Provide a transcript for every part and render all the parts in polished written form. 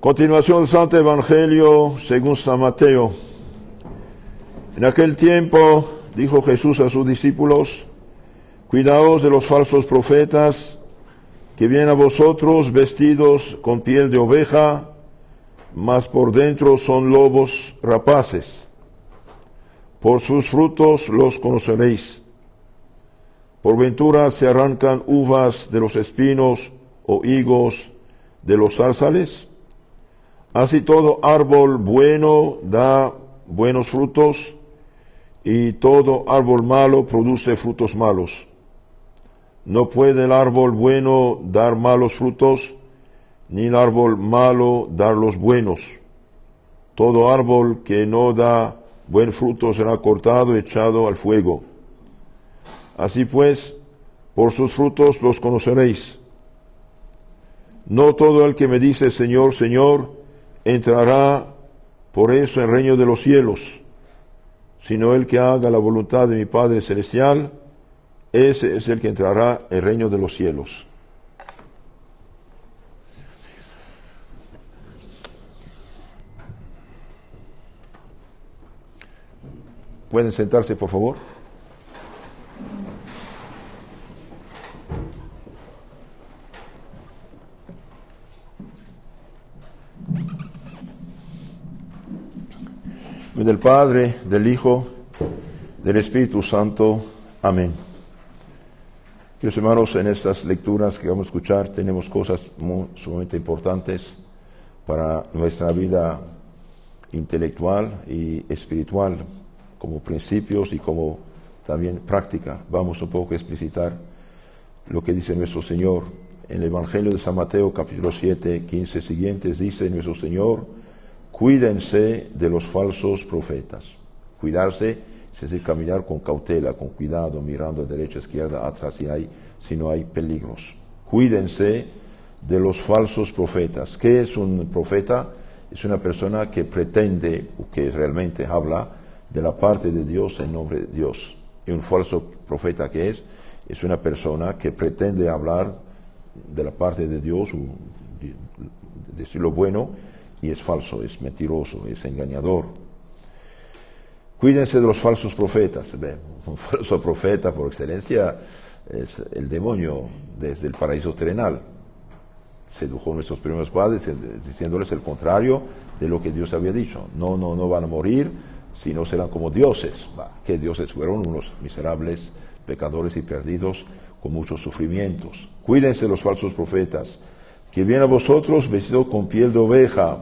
Continuación del Santo Evangelio según San Mateo. En aquel tiempo dijo Jesús a sus discípulos: cuidaos de los falsos profetas, que vienen a vosotros vestidos con piel de oveja, mas por dentro son lobos rapaces. Por sus frutos los conoceréis. ¿Por ventura se arrancan uvas de los espinos o higos de los zarzales? Así todo árbol bueno da buenos frutos, y todo árbol malo produce frutos malos. No puede el árbol bueno dar malos frutos, ni el árbol malo dar los buenos. Todo árbol que no da buen fruto será cortado y echado al fuego. Así pues, por sus frutos los conoceréis. No todo el que me dice Señor, Señor, entrará por eso en el reino de los cielos, sino el que haga la voluntad de mi Padre Celestial, ese es el que entrará en el reino de los cielos. ¿Pueden sentarse, por favor? Del Padre, del Hijo, del Espíritu Santo. Amén. Queridos hermanos, en estas lecturas que vamos a escuchar tenemos cosas sumamente importantes para nuestra vida intelectual y espiritual, como principios y como también práctica. Vamos un poco a explicitar lo que dice nuestro Señor. En el Evangelio de San Mateo, capítulo 7, 15 siguientes, dice nuestro Señor: cuídense de los falsos profetas. Cuidarse es decir, caminar con cautela, con cuidado, mirando a derecha, izquierda, atrás si no hay peligros. Cuídense de los falsos profetas. ¿Qué es un profeta? Es una persona que pretende, o que realmente habla de la parte de Dios en nombre de Dios. Y un falso profeta, ¿qué es? Es una persona que pretende hablar de la parte de Dios, decir lo bueno, y es falso, es mentiroso, es engañador. Cuídense de los falsos profetas. Un falso profeta por excelencia es el demonio desde el paraíso terrenal. Sedujo a nuestros primeros padres diciéndoles el contrario de lo que Dios había dicho. No van a morir, sino serán como dioses. ¿Qué dioses fueron? Unos miserables pecadores y perdidos con muchos sufrimientos. Cuídense de los falsos profetas, que vienen a vosotros vestidos con piel de oveja,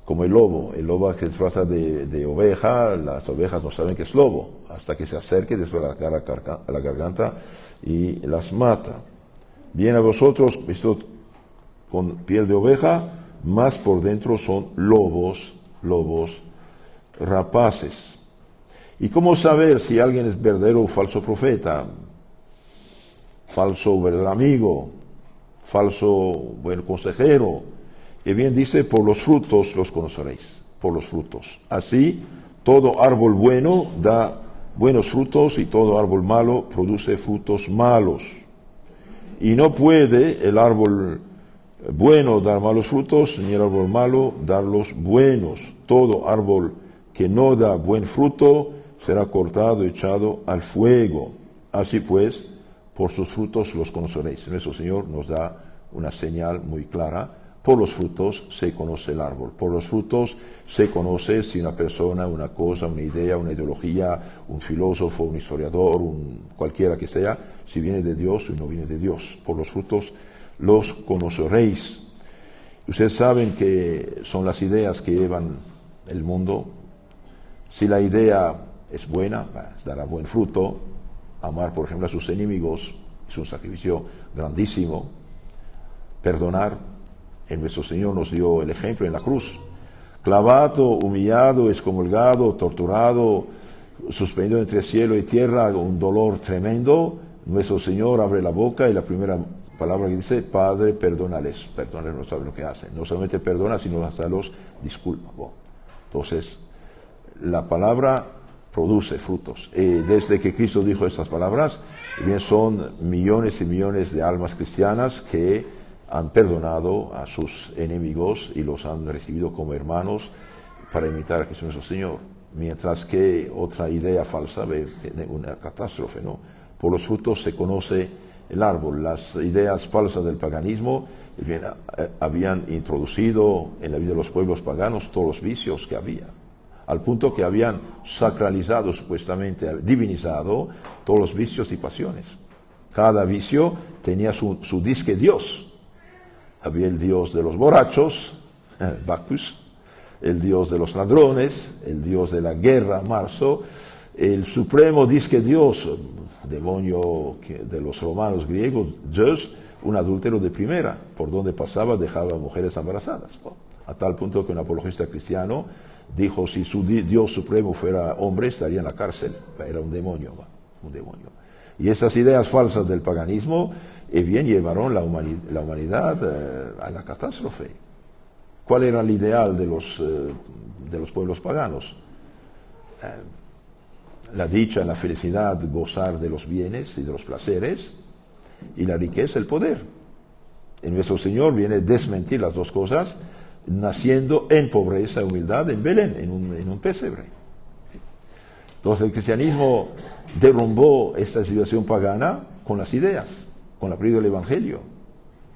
como el lobo que se disfraza de oveja. Las ovejas no saben que es lobo, hasta que se acerque, después a la garganta y las mata. Vienen a vosotros vestidos con piel de oveja, mas por dentro son lobos rapaces. ¿Y cómo saber si alguien es verdadero o falso profeta? Falso verdadero amigo, falso buen consejero. Y bien dice, por los frutos los conoceréis, por los frutos. Así, todo árbol bueno da buenos frutos, y todo árbol malo produce frutos malos. Y no puede el árbol bueno dar malos frutos, ni el árbol malo dar los buenos. Todo árbol que no da buen fruto será cortado y echado al fuego. Así pues, por sus frutos los conoceréis. Nuestro Señor nos da una señal muy clara. Por los frutos se conoce el árbol. Por los frutos se conoce si una persona, una cosa, una idea, una ideología, un filósofo, un historiador, cualquiera que sea, si viene de Dios o no viene de Dios. Por los frutos los conoceréis. Ustedes saben que son las ideas que llevan el mundo. Si la idea es buena, dará buen fruto. Amar, por ejemplo, a sus enemigos es un sacrificio grandísimo. Perdonar. Nuestro Señor nos dio el ejemplo en la cruz. Clavado, humillado, excomulgado, torturado, suspendido entre cielo y tierra, un dolor tremendo. Nuestro Señor abre la boca y la primera palabra que dice: Padre, perdónales. Perdónales, no saben lo que hacen. No solamente perdona, sino hasta los disculpa. Entonces, la palabra produce frutos. Desde que Cristo dijo estas palabras, bien son millones y millones de almas cristianas que han perdonado a sus enemigos y los han recibido como hermanos para imitar a Cristo nuestro Señor. Mientras que otra idea falsa ve una catástrofe, ¿no? Por los frutos se conoce el árbol. Las ideas falsas del paganismo habían introducido en la vida de los pueblos paganos todos los vicios que había, al punto que habían sacralizado, supuestamente divinizado, todos los vicios y pasiones. Cada vicio tenía su disque dios. Había el dios de los borrachos, Bacchus, el dios de los ladrones, el dios de la guerra, Marso, el supremo disque dios, demonio de los romanos griegos, Zeus, un adúltero de primera, por donde pasaba dejaba mujeres embarazadas. A tal punto que un apologista cristiano dijo, si su Dios supremo fuera hombre, estaría en la cárcel. Era un demonio, un demonio. Y esas ideas falsas del paganismo bien llevaron la humanidad a la catástrofe. ¿Cuál era el ideal de los pueblos paganos? La dicha, la felicidad, gozar de los bienes y de los placeres, y la riqueza, el poder. Y nuestro Señor viene a desmentir las dos cosas, naciendo en pobreza y humildad en Belén, en un pesebre. Entonces el cristianismo derrumbó esta situación pagana con las ideas, con la pérdida del Evangelio.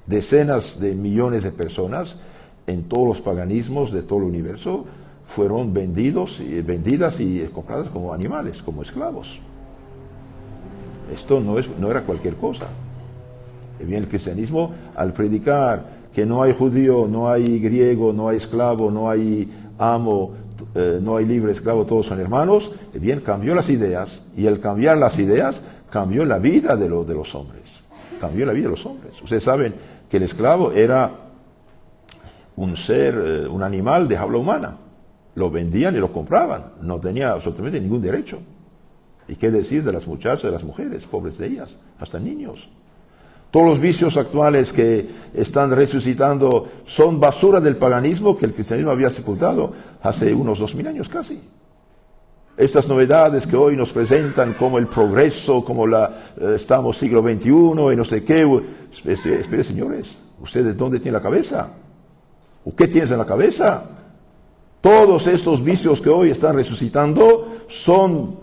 Decenas de millones de personas en todos los paganismos de todo el universo fueron vendidas y compradas como animales, como esclavos. Esto no era cualquier cosa. Y bien, el cristianismo, al predicar que no hay judío, no hay griego, no hay esclavo, no hay amo, no hay libre, esclavo, todos son hermanos, bien, cambió las ideas, y al cambiar las ideas, cambió la vida de los hombres. Cambió la vida de los hombres. Ustedes saben que el esclavo era un ser, un animal de habla humana. Lo vendían y lo compraban. No tenía absolutamente ningún derecho. ¿Y qué decir de las muchachas, de las mujeres, pobres de ellas, hasta niños? Todos los vicios actuales que están resucitando son basura del paganismo que el cristianismo había sepultado hace unos 2000 años casi. Estas novedades que hoy nos presentan como el progreso, como estamos siglo XXI y no sé qué. Espere, señores, ¿ustedes dónde tienen la cabeza? ¿O qué tienes en la cabeza? Todos estos vicios que hoy están resucitando son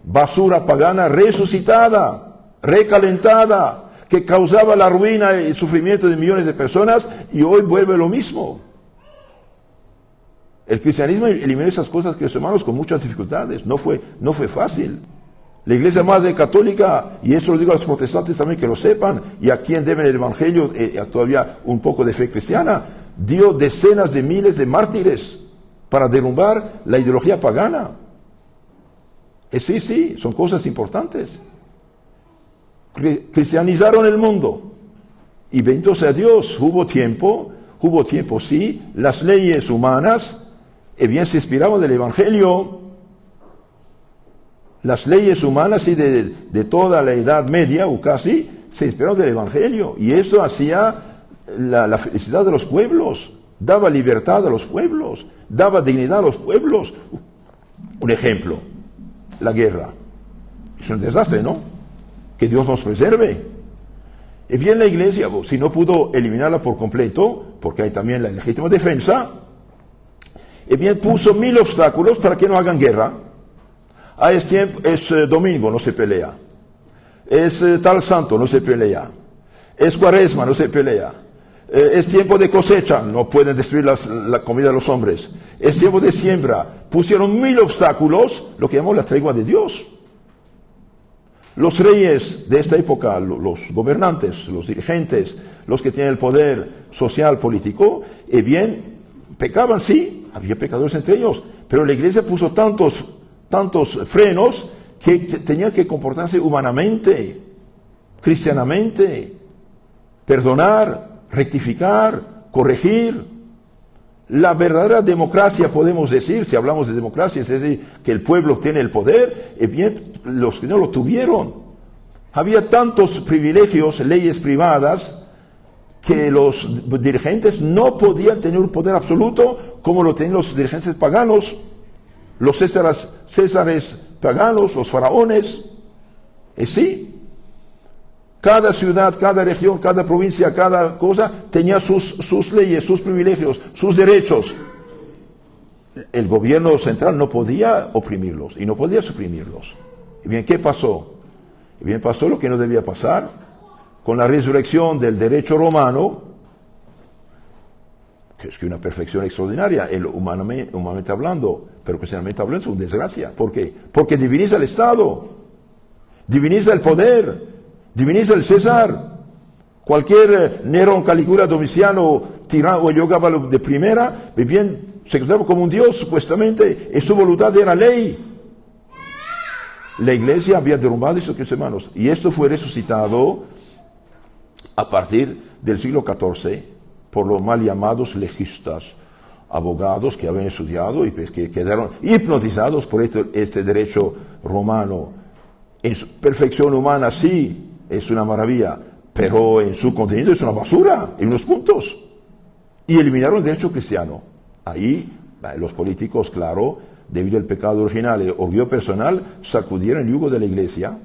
basura pagana resucitada, recalentada, que causaba la ruina y el sufrimiento de millones de personas, y hoy vuelve lo mismo. El cristianismo eliminó esas cosas, queridos hermanos, con muchas dificultades. No fue fácil. La Iglesia Madre Católica, y eso lo digo a los protestantes también que lo sepan, y a quien deben el Evangelio todavía un poco de fe cristiana, dio decenas de miles de mártires para derrumbar la ideología pagana. Sí, son cosas importantes. Cristianizaron el mundo, y bendito sea Dios, hubo tiempo, sí, las leyes humanas, bien se inspiraban del Evangelio. Las leyes humanas y de toda la Edad Media, o casi, se inspiraron del Evangelio, y eso hacía la felicidad de los pueblos, daba libertad a los pueblos, daba dignidad a los pueblos. Un ejemplo, la guerra. Es un desastre, ¿no? Que Dios nos preserve. Y bien, la Iglesia, si no pudo eliminarla por completo, porque hay también la legítima defensa, y bien puso 1000 obstáculos para que no hagan guerra. Es domingo, no se pelea. Es tal santo, no se pelea. Es cuaresma, no se pelea. Es tiempo de cosecha, no pueden destruir la comida de los hombres. Es tiempo de siembra. Pusieron 1000 obstáculos, lo que llamamos la tregua de Dios. Los reyes de esta época, los gobernantes, los dirigentes, los que tienen el poder social, político, bien, pecaban, sí, había pecadores entre ellos, pero la Iglesia puso tantos frenos que tenían que comportarse humanamente, cristianamente, perdonar, rectificar, corregir. La verdadera democracia, podemos decir, si hablamos de democracia, es decir, que el pueblo tiene el poder, bien, los que no lo tuvieron. Había tantos privilegios, leyes privadas, que los dirigentes no podían tener un poder absoluto como lo tenían los dirigentes paganos, los césares paganos, los faraones. Sí. Cada ciudad, cada región, cada provincia, cada cosa tenía sus leyes, sus privilegios, sus derechos. El gobierno central no podía oprimirlos y no podía suprimirlos. Y bien, ¿qué pasó? Y bien, pasó lo que no debía pasar. Con la resurrección del derecho romano, que es que una perfección extraordinaria, humanamente hablando, pero cristianamente hablando es una desgracia. ¿Por qué? Porque diviniza el Estado, diviniza el poder, diviniza el César. Cualquier Nerón, Calígula, Domiciano, tirano o llegaba de primera, bien, se trataba como un Dios, supuestamente, y su voluntad era ley. La iglesia había derrumbado esos hermanos, y esto fue resucitado a partir del siglo XIV por los mal llamados legistas, abogados que habían estudiado y pues, que quedaron hipnotizados por este derecho romano. En su perfección humana sí, es una maravilla, pero en su contenido es una basura, en unos puntos. Y eliminaron el derecho cristiano. Ahí los políticos, claro, debido al pecado original y orgullo personal, sacudieron el yugo de la iglesia.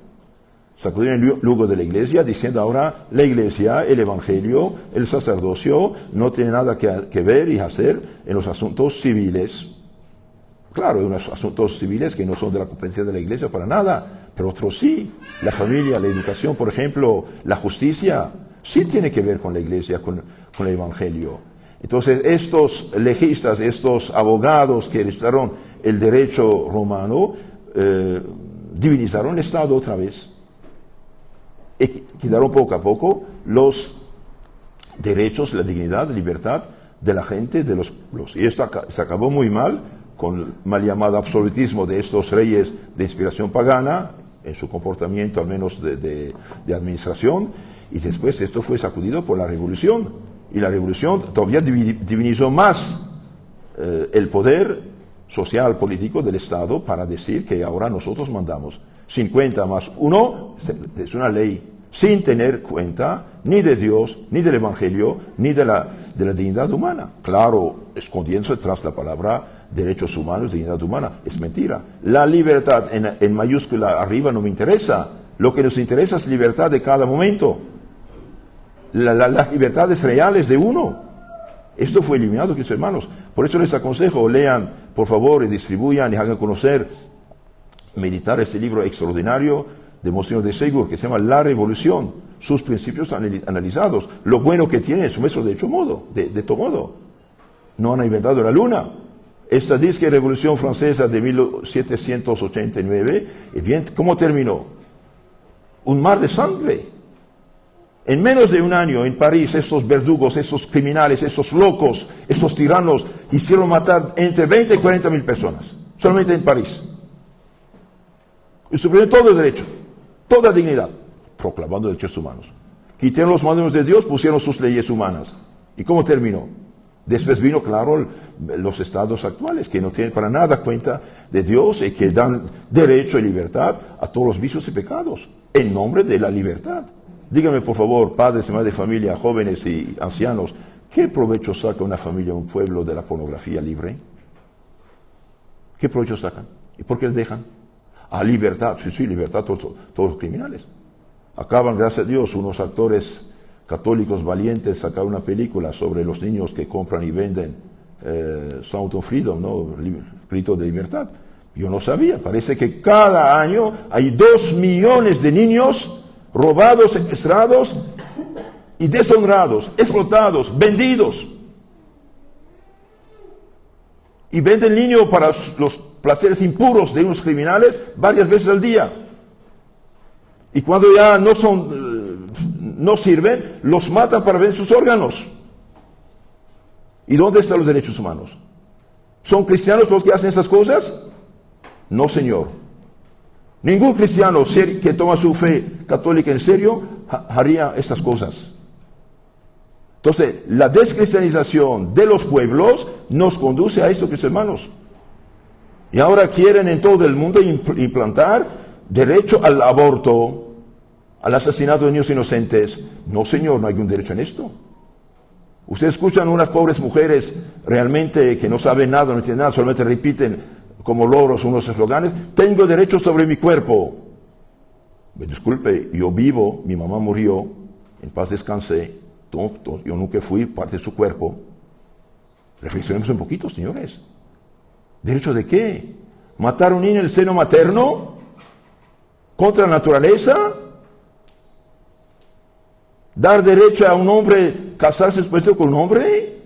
Sacudieron el yugo de la iglesia diciendo ahora la iglesia, el evangelio, el sacerdocio no tiene nada que ver y hacer en los asuntos civiles. Claro, hay unos asuntos civiles que no son de la competencia de la iglesia para nada, pero otros sí. La familia, la educación, por ejemplo, la justicia, sí tiene que ver con la iglesia, con el evangelio. Entonces, estos legistas, estos abogados que restauraron el derecho romano, divinizaron el Estado otra vez. Y quitaron poco a poco los derechos, la dignidad, la libertad de la gente, de los pueblos. Y esto se acabó muy mal, con el mal llamado absolutismo de estos reyes de inspiración pagana, en su comportamiento al menos de administración, y después esto fue sacudido por la revolución. Y la revolución todavía divinizó más el poder social, político del Estado para decir que ahora nosotros mandamos. 50 más 1 es una ley, sin tener cuenta ni de Dios, ni del Evangelio, ni de la dignidad humana. Claro, escondiéndose tras la palabra derechos humanos, dignidad humana. Es mentira. La libertad en mayúscula arriba no me interesa. Lo que nos interesa es libertad de cada momento. Las libertades reales de uno. Esto fue eliminado, queridos hermanos. Por eso les aconsejo, lean, por favor, y distribuyan y hagan conocer, meditar este libro extraordinario de Monseñor de Ségur, que se llama La Revolución, sus principios analizados, lo bueno que tiene su maestro de todo modo. No han inventado la luna. Esta disque Revolución Francesa de 1789, y bien, ¿cómo terminó? Un mar de sangre. En menos de un año en París, estos verdugos, estos criminales, estos locos, estos tiranos hicieron matar entre 20 y 40 mil personas, solamente en París. Y suprimieron todo el derecho, toda dignidad, proclamando derechos humanos. Quitaron los mandamientos de Dios, pusieron sus leyes humanas. ¿Y cómo terminó? Después vino, claro, los estados actuales, que no tienen para nada cuenta de Dios y que dan derecho y libertad a todos los vicios y pecados, en nombre de la libertad. Díganme, por favor, padres y madres de familia, jóvenes y ancianos, ¿qué provecho saca una familia, un pueblo de la pornografía libre? ¿Qué provecho sacan? ¿Y por qué les dejan? A libertad, sí, libertad todos los criminales. Acaban, gracias a Dios, unos actores católicos valientes sacar una película sobre los niños que compran y venden Sound of Freedom, ¿no? Grito de libertad. Yo no sabía, parece que cada año hay 2 millones de niños robados, secuestrados y deshonrados, explotados, vendidos. Y venden niños para los placeres impuros de unos criminales varias veces al día. Y cuando ya no sirven, los matan para vender sus órganos. ¿Y dónde están los derechos humanos? ¿Son cristianos los que hacen esas cosas? No, señor. Ningún cristiano que toma su fe católica en serio haría estas cosas. Entonces, la descristianización de los pueblos nos conduce a esto, mis hermanos. Y ahora quieren en todo el mundo implantar derecho al aborto, al asesinato de niños inocentes. No, señor, no hay un derecho en esto. Ustedes escuchan unas pobres mujeres realmente que no saben nada, no entienden nada, solamente repiten como logros unos esloganes: tengo derecho sobre mi cuerpo. Me disculpe, yo vivo, mi mamá murió, en paz descansé, yo nunca fui parte de su cuerpo. Reflexionemos un poquito, señores. ¿Derecho de qué? ¿Matar a un niño en el seno materno? ¿Contra la naturaleza? ¿Dar derecho a un hombre casarse después con un hombre?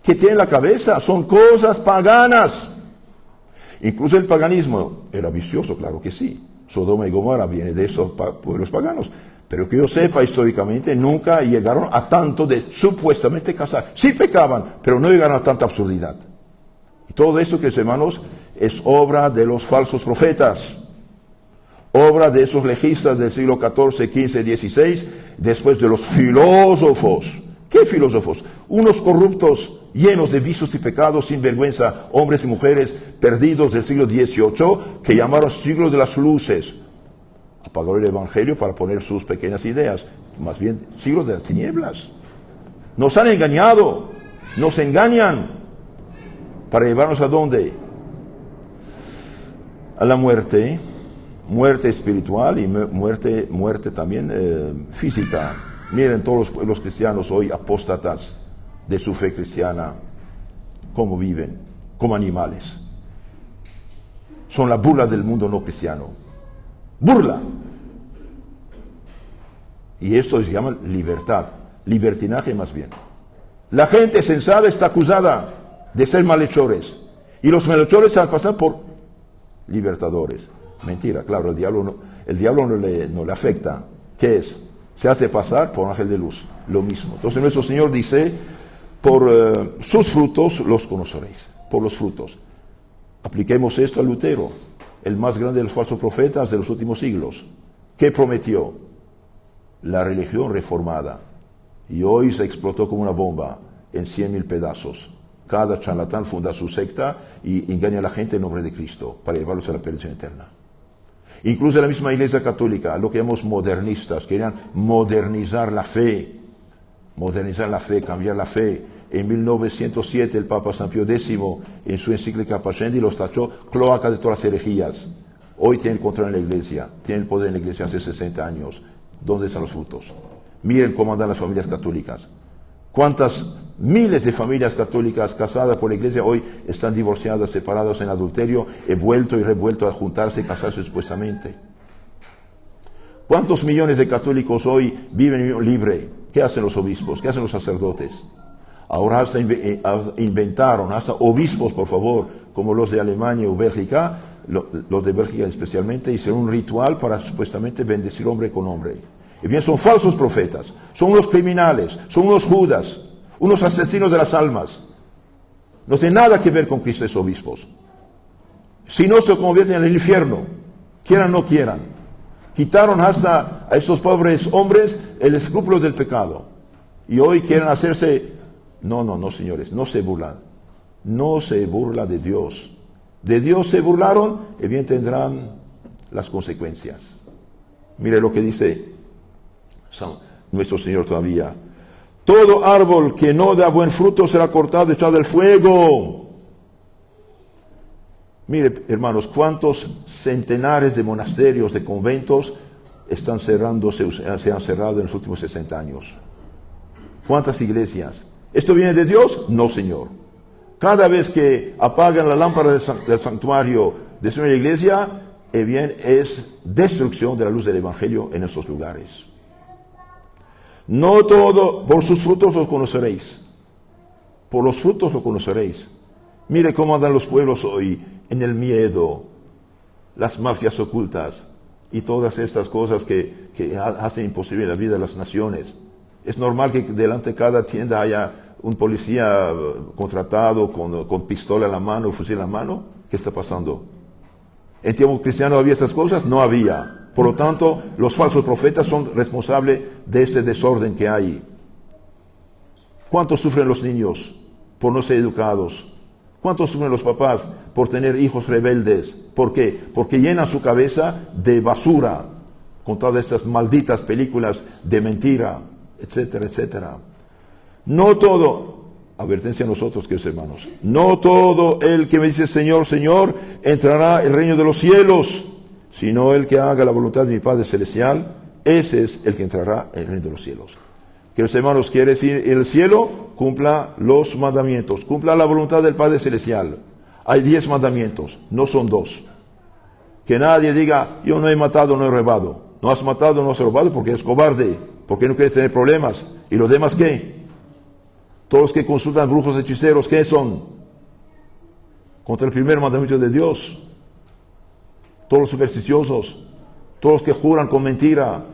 ¿Qué tiene en la cabeza? Son cosas paganas. Incluso el paganismo era vicioso, claro que sí. Sodoma y Gomorra viene de esos pueblos paganos. Pero que yo sepa, históricamente, nunca llegaron a tanto de supuestamente casar. Sí pecaban, pero no llegaron a tanta absurdidad. Y todo esto, queridos hermanos, es obra de los falsos profetas. Obra de esos legistas del siglo XIV, XV, XVI, después de los filósofos. ¿Qué filósofos? Unos corruptos, llenos de vicios y pecados, sin vergüenza, hombres y mujeres perdidos del siglo XVIII, que llamaron siglo de las luces. Apagaron el evangelio para poner sus pequeñas ideas, más bien siglo de las tinieblas. Nos han engañado, nos engañan, para llevarnos ¿a dónde? A la muerte, muerte espiritual y muerte también física. Miren todos los pueblos cristianos hoy apóstatas de su fe cristiana, cómo viven, como animales. Son la burla del mundo no cristiano. Burla. Y esto se llama libertad, libertinaje más bien. La gente sensata está acusada de ser malhechores. Y los malhechores se han pasado por libertadores. Mentira, claro, el diablo no le afecta. ¿Qué es? Se hace pasar por ángel de luz. Lo mismo. Entonces nuestro Señor dice, por sus frutos los conoceréis. Por los frutos. Apliquemos esto a Lutero, el más grande de los falsos profetas de los últimos siglos. ¿Qué prometió? La religión reformada. Y hoy se explotó como una bomba en 100.000 pedazos. Cada charlatán funda su secta y engaña a la gente en nombre de Cristo para llevarlos a la perdición eterna. Incluso la misma Iglesia Católica, lo que llamamos modernistas, querían modernizar la fe, cambiar la fe. En 1907 el Papa San Pío X, en su encíclica Pascendi, los tachó cloaca de todas las herejías. Hoy tiene el control en la Iglesia, tiene el poder en la Iglesia hace 60 años. ¿Dónde están los frutos? Miren cómo andan las familias católicas. ¿Cuántas miles de familias católicas casadas por la Iglesia hoy están divorciadas, separadas en adulterio, he vuelto y revuelto a juntarse y casarse supuestamente? ¿Cuántos millones de católicos hoy viven libre? ¿Qué hacen los obispos? ¿Qué hacen los sacerdotes? Ahora hasta inventaron, hasta obispos, por favor, como los de Alemania o Bélgica, los de Bélgica especialmente, hicieron un ritual para supuestamente bendecir hombre con hombre. Y bien, son falsos profetas, son unos criminales, son unos judas, unos asesinos de las almas. No tiene nada que ver con Cristo esos obispos. Si no, se convierten en el infierno, quieran o no quieran. Quitaron hasta a estos pobres hombres el escrúpulo del pecado. Y hoy quieren hacerse... No, señores, no se burlan. No se burla de Dios. De Dios se burlaron, y bien tendrán las consecuencias. Mire lo que dice nuestro Señor todavía. Todo árbol que no da buen fruto será cortado y echado al fuego. Mire, hermanos, cuántos centenares de monasterios, de conventos están cerrándose, se han cerrado en los últimos 60 años. ¿Cuántas iglesias? ¿Esto viene de Dios? No, Señor. Cada vez que apagan la lámpara del santuario de su iglesia, bien, es destrucción de la luz del Evangelio en esos lugares. No todo, por sus frutos los conoceréis. Por los frutos los conoceréis. Mire cómo andan los pueblos hoy, en el miedo, las mafias ocultas y todas estas cosas que hacen imposible la vida de las naciones. Es normal que delante de cada tienda haya un policía contratado con pistola en la mano, fusil en la mano. ¿Qué está pasando? ¿En tiempos cristianos había estas cosas? No había. Por lo tanto, los falsos profetas son responsables de ese desorden que hay. ¿Cuántos sufren los niños por no ser educados? ¿Cuántos sufren los papás por tener hijos rebeldes? ¿Por qué? Porque llenan su cabeza de basura con todas estas malditas películas de mentira, etcétera, etcétera. No todo, advertencia a nosotros, queridos hermanos, no todo el que me dice Señor, Señor, entrará el reino de los cielos, sino el que haga la voluntad de mi Padre Celestial, ese es el que entrará en el reino de los cielos. Queridos hermanos, quiere decir, en el cielo cumpla los mandamientos, cumpla la voluntad del Padre Celestial. Hay 10 mandamientos, no son 2. Que nadie diga, yo no he matado, no he robado. No has matado, no has robado porque eres cobarde, porque no quieres tener problemas. ¿Y los demás qué? Todos los que consultan brujos, hechiceros, ¿qué son? Contra el primer mandamiento de Dios. Todos los supersticiosos, todos los que juran con mentira,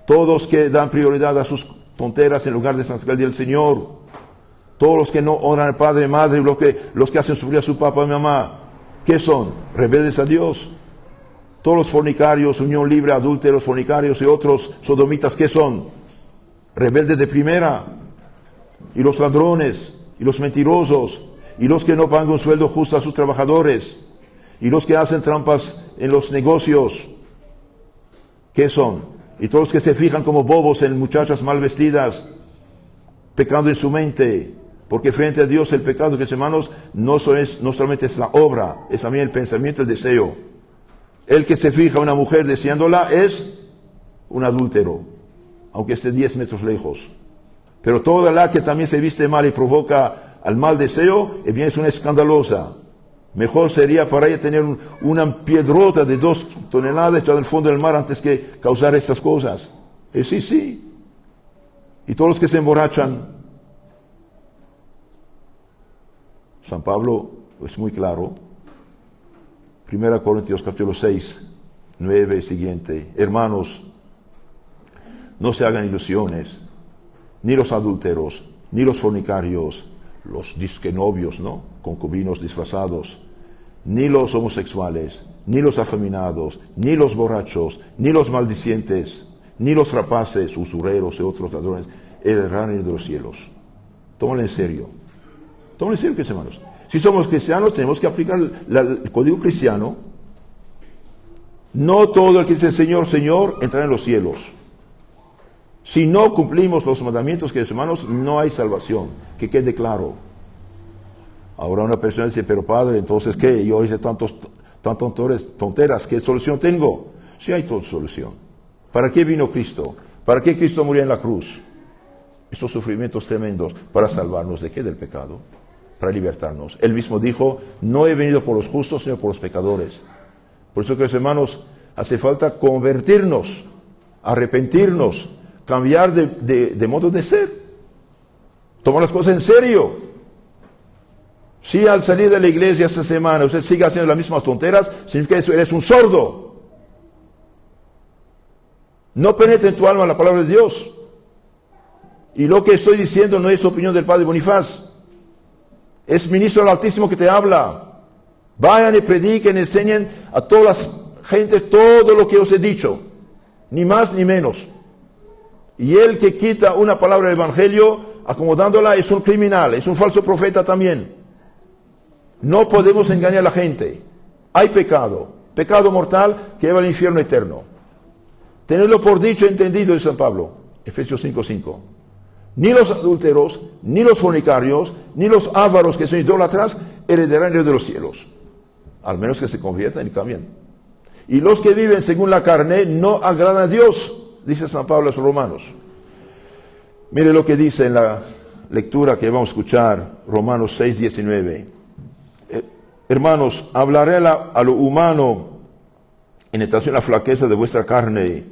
todos los que dan prioridad a sus tonteras en lugar de santificar el día del Señor, todos los que no honran al padre y madre, los que hacen sufrir a su papá y mamá, ¿qué son? Rebeldes a Dios. Todos los fornicarios, unión libre, adúlteros, fornicarios y otros sodomitas, ¿qué son? Rebeldes de primera. Y los ladrones, y los mentirosos, y los que no pagan un sueldo justo a sus trabajadores, y los que hacen trampas en los negocios, ¿qué son? Y todos los que se fijan como bobos en muchachas mal vestidas, pecando en su mente, porque frente a Dios el pecado, que hermanos, no solamente es la obra, es también el pensamiento, el deseo. El que se fija en una mujer deseándola es un adúltero, aunque esté 10 metros lejos. Pero toda la que también se viste mal y provoca al mal deseo, bien es una escandalosa. Mejor sería para ella tener una piedrota de 2 toneladas echada en el fondo del mar antes que causar estas cosas. Sí. Y todos los que se emborrachan. San Pablo es muy claro. 1 Corintios capítulo 6, 9 y siguiente. Hermanos, no se hagan ilusiones. Ni los adúlteros, ni los fornicarios, los disquenovios, ¿no? Concubinos disfrazados, ni los homosexuales, ni los afeminados, ni los borrachos, ni los maldicientes, ni los rapaces, usureros y otros ladrones, el reino de los cielos. Tómalo en serio. Tómalo en serio, queridos hermanos. Si somos cristianos, tenemos que aplicar el código cristiano. No todo el que dice Señor, Señor, entrará en los cielos. Si no cumplimos los mandamientos, queridos hermanos, no hay salvación. Que quede claro. Ahora una persona dice, pero padre, entonces ¿qué? Yo hice tantas tonteras, ¿qué solución tengo? Sí hay toda solución. ¿Para qué vino Cristo? ¿Para qué Cristo murió en la cruz? Estos sufrimientos tremendos, para salvarnos de qué? Del pecado, para libertarnos. Él mismo dijo, no he venido por los justos, sino por los pecadores. Por eso, queridos hermanos, hace falta convertirnos, arrepentirnos, cambiar de modo de ser. Tomar las cosas en serio. Si al salir de la iglesia esta semana usted sigue haciendo las mismas tonteras, significa que eres un sordo. No penetra en tu alma la palabra de Dios. Y lo que estoy diciendo no es opinión del Padre Bonifaz. Es ministro del Altísimo que te habla. Vayan y prediquen, enseñen a todas las gentes todo lo que os he dicho. Ni más ni menos. Y el que quita una palabra del Evangelio acomodándola es un criminal, es un falso profeta también. No podemos engañar a la gente. Hay pecado mortal que lleva al infierno eterno. Tenedlo por dicho y entendido, dice San Pablo, Efesios 5:5. Ni los adúlteros, ni los fornicarios, ni los ávaros que son idólatras heredarán el reino de los cielos. Al menos que se conviertan y cambien. Y los que viven según la carne no agradan a Dios, dice San Pablo a los romanos. Mire lo que dice en la lectura que vamos a escuchar, Romanos 6:19. Hermanos, hablaré a lo humano en tentación a la flaqueza de vuestra carne,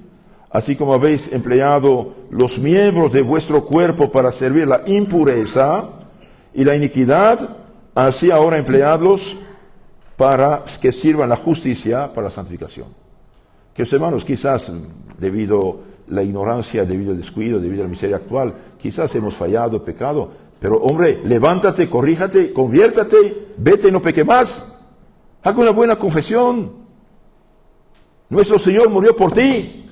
así como habéis empleado los miembros de vuestro cuerpo para servir la impureza y la iniquidad, así ahora empleadlos para que sirvan la justicia para la santificación. Que hermanos, quizás debido a la ignorancia, debido al descuido, debido a la miseria actual, quizás hemos fallado, pecado, pero hombre, levántate, corríjate, conviértate, vete y no peque más. Haga una buena confesión. Nuestro Señor murió por ti.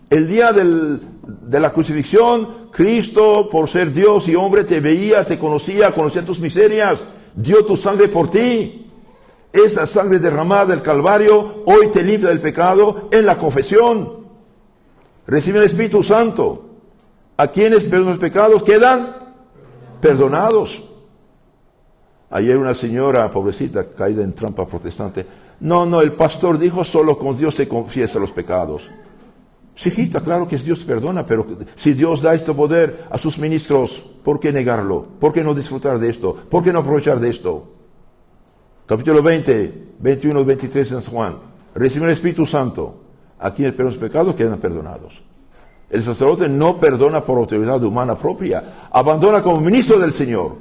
El día de la crucifixión, Cristo, por ser Dios y hombre, te veía, te conocía tus miserias, dio tu sangre por ti. Esa sangre derramada del Calvario hoy te limpia del pecado en la confesión. Recibe el Espíritu Santo. A quienes perdonan los pecados quedan perdonados. Ayer una señora, pobrecita, caída en trampa protestante, No, el pastor dijo solo con Dios se confiesa los pecados. Sí, hijita, claro que Dios perdona, pero si Dios da este poder a sus ministros, ¿por qué negarlo? ¿Por qué no disfrutar de esto? ¿Por qué no aprovechar de esto? Capítulo 20, 21, 23 en San Juan. Reciben el Espíritu Santo. Aquí el los pecados quedan perdonados. El sacerdote no perdona por autoridad humana propia. Abandona como ministro del Señor.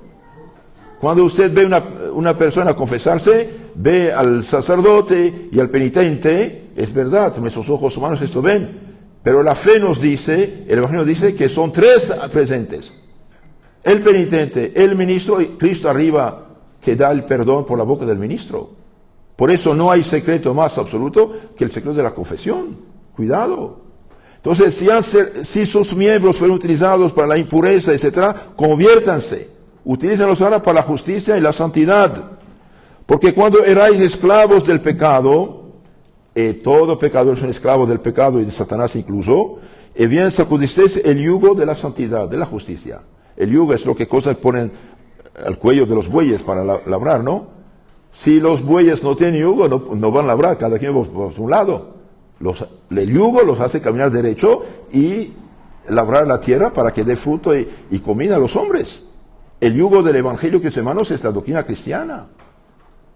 Cuando usted ve una persona confesarse, ve al sacerdote y al penitente, es verdad, nuestros ojos humanos esto ven. Pero la fe nos dice, el Evangelio dice que son tres presentes. El penitente, el ministro y Cristo arriba que da el perdón por la boca del ministro. Por eso no hay secreto más absoluto que el secreto de la confesión. Cuidado. Entonces, si sus miembros fueron utilizados para la impureza, etc., conviértanse. Utilícenlos ahora para la justicia y la santidad. Porque cuando erais esclavos del pecado, todo pecador es un esclavo del pecado y de Satanás incluso, y bien sacudisteis el yugo de la santidad, de la justicia. El yugo es lo que cosas ponen al cuello de los bueyes para labrar, ¿no? Si los bueyes no tienen yugo, no van a labrar, cada quien por su lado. El yugo los hace caminar derecho y labrar la tierra para que dé fruto y comida a los hombres. El yugo del Evangelio, que hermanos, es la doctrina cristiana.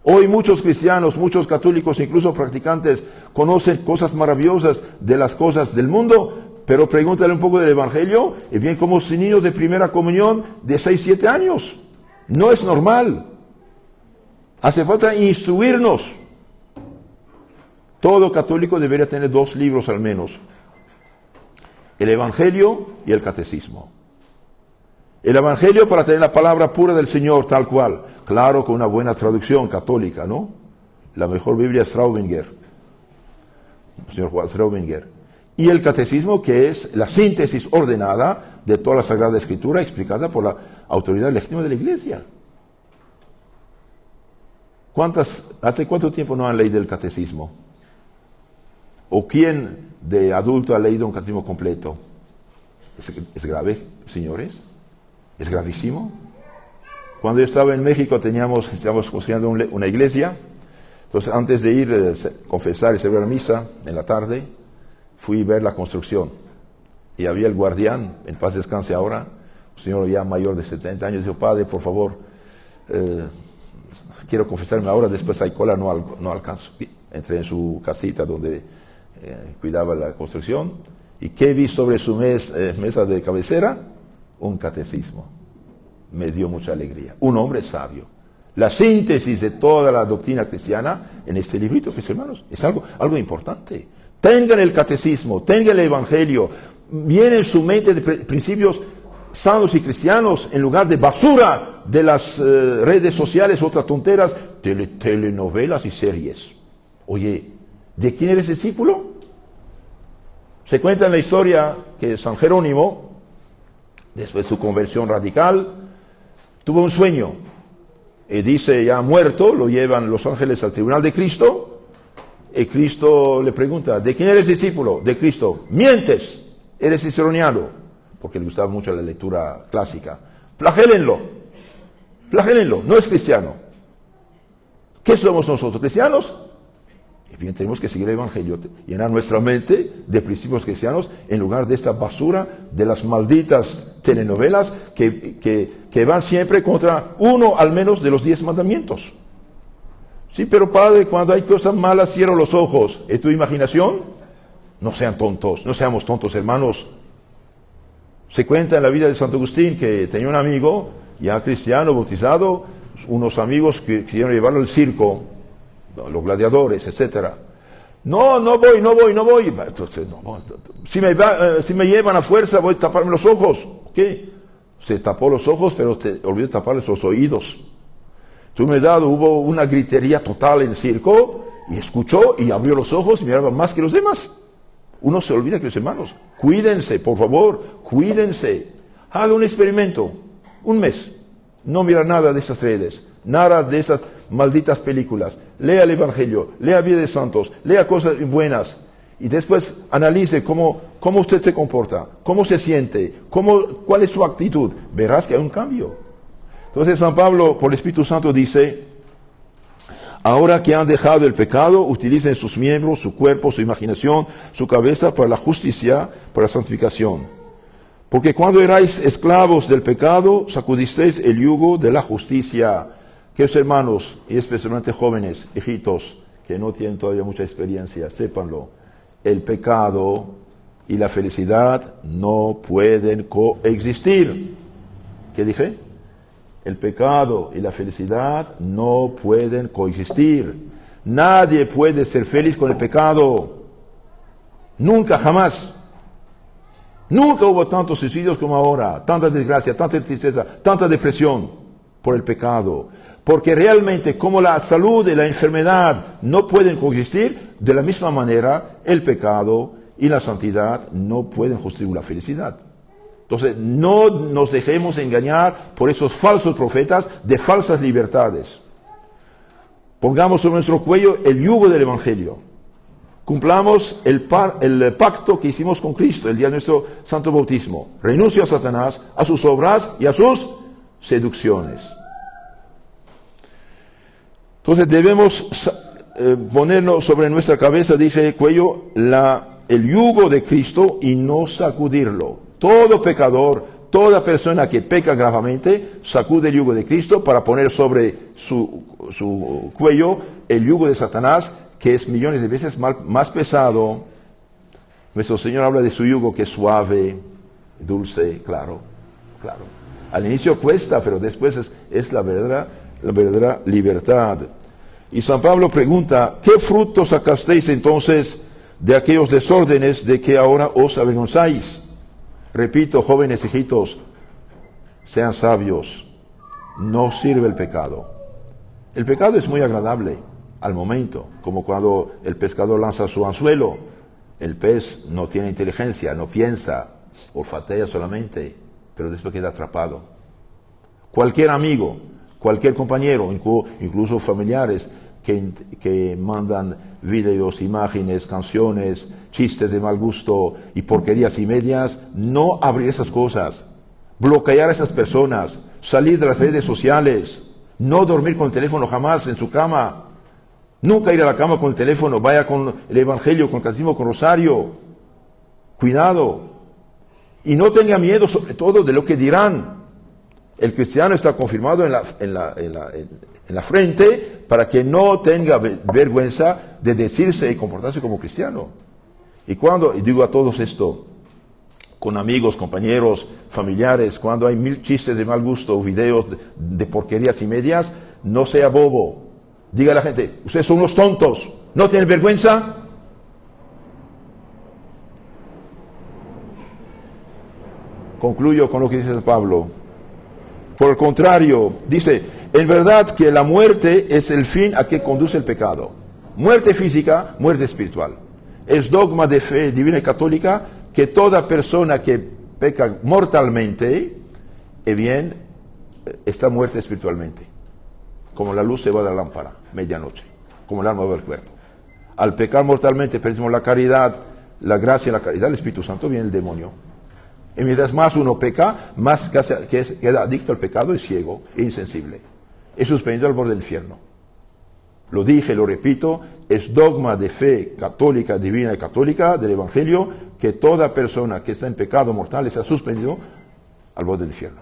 Hoy muchos cristianos, muchos católicos, incluso practicantes, conocen cosas maravillosas de las cosas del mundo, pero pregúntale un poco del Evangelio y bien como niños de primera comunión de 6, 7 años. No es normal. Hace falta instruirnos. Todo católico debería tener 2 libros al menos. El Evangelio y el Catecismo. El Evangelio para tener la palabra pura del Señor tal cual. Claro, con una buena traducción católica, ¿no? La mejor Biblia es Straubinger. Señor Juan Straubinger. Y el Catecismo, que es la síntesis ordenada de toda la Sagrada Escritura explicada por la autoridad legítima de la Iglesia. ¿Hace cuánto tiempo no han leído el Catecismo? ¿O quién de adulto ha leído un catecismo completo? ¿Es grave, señores? ¿Es gravísimo? Cuando yo estaba en México estábamos construyendo una iglesia. Entonces antes de ir a confesar y celebrar misa en la tarde, fui a ver la construcción. Y había el guardián, en paz descanse ahora, un señor ya mayor de 70 años, dijo: padre, por favor, quiero confesarme ahora, después hay cola, no alcanzo. Entré en su casita donde cuidaba la construcción, y ¿qué vi sobre su mesa de cabecera? Un catecismo. Me dio mucha alegría. Un hombre sabio. La síntesis de toda la doctrina cristiana en este librito, mis hermanos, es algo importante. Tengan el catecismo, tengan el evangelio, viene en su mente de principios sanos y cristianos en lugar de basura de las redes sociales, otras tonteras, telenovelas y series. Oye, ¿de quién eres discípulo? Se cuenta en la historia que San Jerónimo, después de su conversión radical, tuvo un sueño. Y dice, ya muerto, lo llevan los ángeles al tribunal de Cristo. Y Cristo le pregunta: ¿de quién eres discípulo? De Cristo. Mientes, eres ciceroniano, porque le gustaba mucho la lectura clásica. Flagélenlo, no es cristiano. ¿Qué somos nosotros? ¿Cristianos? Y bien, tenemos que seguir el evangelio, llenar nuestra mente de principios cristianos en lugar de esta basura de las malditas telenovelas que van siempre contra uno al menos de los 10 mandamientos. Sí, pero padre, cuando hay cosas malas cierro los ojos. ¿Es tu imaginación? No sean tontos, no seamos tontos, hermanos. Se cuenta en la vida de Santo Agustín que tenía un amigo, ya cristiano, bautizado, unos amigos que quisieron llevarlo al circo, los gladiadores, etcétera. No voy. Entonces, si me llevan a fuerza, voy a taparme los ojos. ¿Qué? Se tapó los ojos, pero se olvidó taparles los oídos. Hubo una gritería total en el circo, y escuchó y abrió los ojos y miraba más que los demás. Uno se olvida que los hermanos, cuídense, por favor, cuídense. Haga un experimento, un mes. No mira nada de esas redes, nada de esas malditas películas. Lea el Evangelio, lea vida de santos, lea cosas buenas. Y después analice cómo usted se comporta, cómo se siente, cuál es su actitud. Verás que hay un cambio. Entonces San Pablo, por el Espíritu Santo, dice: Ahora que han dejado el pecado, utilicen sus miembros, su cuerpo, su imaginación, su cabeza para la justicia, para la santificación. Porque cuando erais esclavos del pecado, sacudisteis el yugo de la justicia. Queridos hermanos, y especialmente jóvenes, hijitos, que no tienen todavía mucha experiencia, sépanlo. El pecado y la felicidad no pueden coexistir. ¿Qué dije? El pecado y la felicidad no pueden coexistir. Nadie puede ser feliz con el pecado. Nunca, jamás. Nunca hubo tantos suicidios como ahora, tanta desgracia, tanta tristeza, tanta depresión por el pecado. Porque realmente como la salud y la enfermedad no pueden coexistir, de la misma manera el pecado y la santidad no pueden justificar la felicidad. Entonces no nos dejemos engañar por esos falsos profetas de falsas libertades. Pongamos sobre nuestro cuello el yugo del Evangelio. Cumplamos el pacto que hicimos con Cristo el día de nuestro santo bautismo. Renuncio a Satanás, a sus obras y a sus seducciones. Entonces debemos ponernos sobre nuestra cabeza, dije cuello, el yugo de Cristo y no sacudirlo. Todo pecador, toda persona que peca gravemente, sacude el yugo de Cristo para poner sobre su cuello el yugo de Satanás, que es millones de veces más pesado. Nuestro Señor habla de su yugo que es suave, dulce, claro. Al inicio cuesta, pero después es la verdadera libertad. Y San Pablo pregunta, ¿qué frutos sacasteis entonces de aquellos desórdenes de que ahora os avergonzáis? Repito, jóvenes hijitos, sean sabios, no sirve el pecado. El pecado es muy agradable al momento, como cuando el pescador lanza su anzuelo. El pez no tiene inteligencia, no piensa, olfatea solamente, pero después queda atrapado. Cualquier amigo, cualquier compañero, incluso familiares que mandan videos, imágenes, canciones, chistes de mal gusto y porquerías y medias, no abrir esas cosas, bloquear a esas personas, salir de las redes sociales, no dormir con el teléfono jamás en su cama, nunca ir a la cama con el teléfono, vaya con el Evangelio, con el Catecismo, con Rosario. Cuidado. Y no tenga miedo sobre todo de lo que dirán. El cristiano está confirmado en la frente para que no tenga vergüenza de decirse y comportarse como cristiano. Y digo a todos esto, con amigos, compañeros, familiares, cuando hay 1000 chistes de mal gusto, videos de porquerías y medias, no sea bobo. Diga a la gente, ustedes son unos tontos, ¿no tienen vergüenza? Concluyo con lo que dice San Pablo. Por el contrario, dice, en verdad que la muerte es el fin a que conduce el pecado. Muerte física, muerte espiritual. Es dogma de fe divina y católica que toda persona que peca mortalmente, está muerta espiritualmente. Como la luz se va de la lámpara, medianoche, como el alma va del cuerpo. Al pecar mortalmente perdimos la caridad, la gracia y la caridad del Espíritu Santo, viene el demonio. Y mientras más uno peca, más queda adicto al pecado y ciego e insensible. Es suspendido al borde del infierno. Lo dije, lo repito, es dogma de fe católica, divina y católica del Evangelio que toda persona que está en pecado mortal está suspendido al borde del infierno.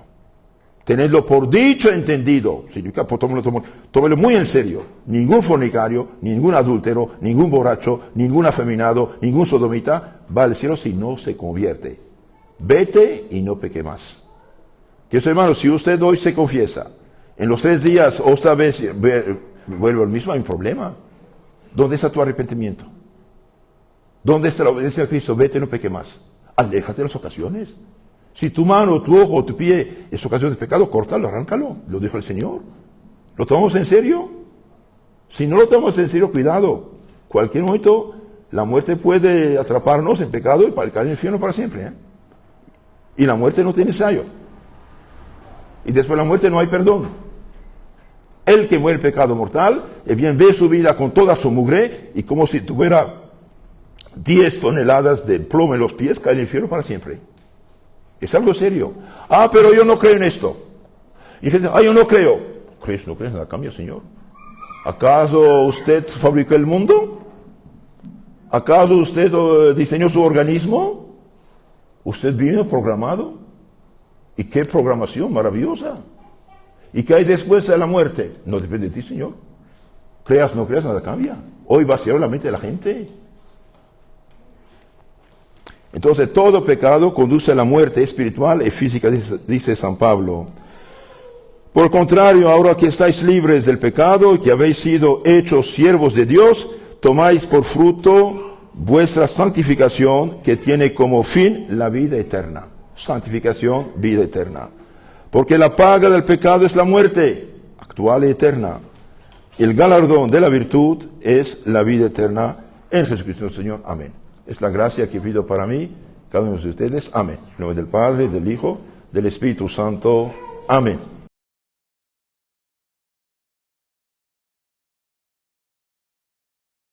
Tenedlo por dicho entendido, significa, tómelo muy en serio. Ningún fornicario, ningún adúltero, ningún borracho, ningún afeminado, ningún sodomita va al cielo si no se convierte. Vete y no peque más. Queridos hermanos, si usted hoy se confiesa, en los 3 días otra vez vuelve al mismo, hay un problema. ¿Dónde está tu arrepentimiento? ¿Dónde está la obediencia a Cristo? Vete y no peque más. Aléjate de las ocasiones. Si tu mano, tu ojo, tu pie es ocasión de pecado, córtalo, arráncalo. Lo dijo el Señor. ¿Lo tomamos en serio? Si no lo tomamos en serio, cuidado. Cualquier momento la muerte puede atraparnos en pecado y caer en el infierno para siempre. Y la muerte no tiene ensayo. Y después de la muerte no hay perdón. El que muere el pecado mortal, ve su vida con toda su mugre y como si tuviera 10 toneladas de plomo en los pies, cae en el infierno para siempre. Es algo serio. Pero yo no creo en esto. Y gente, yo no creo. ¿No crees en la cambia, Señor? ¿Acaso usted fabricó el mundo? ¿Acaso usted diseñó su organismo? ¿Usted vino programado? ¿Y qué programación maravillosa? ¿Y qué hay después de la muerte? No depende de ti, Señor. Creas o no creas, nada cambia. Hoy vaciaron la mente de la gente. Entonces, todo pecado conduce a la muerte espiritual y física, dice San Pablo. Por el contrario, ahora que estáis libres del pecado y que habéis sido hechos siervos de Dios, tomáis por fruto vuestra santificación, que tiene como fin la vida eterna. Santificación, vida eterna. Porque la paga del pecado es la muerte, actual y eterna. El galardón de la virtud es la vida eterna en Jesucristo Señor. Amén. Es la gracia que pido para mí, cada uno de ustedes. Amén. En nombre del Padre, del Hijo, del Espíritu Santo. Amén.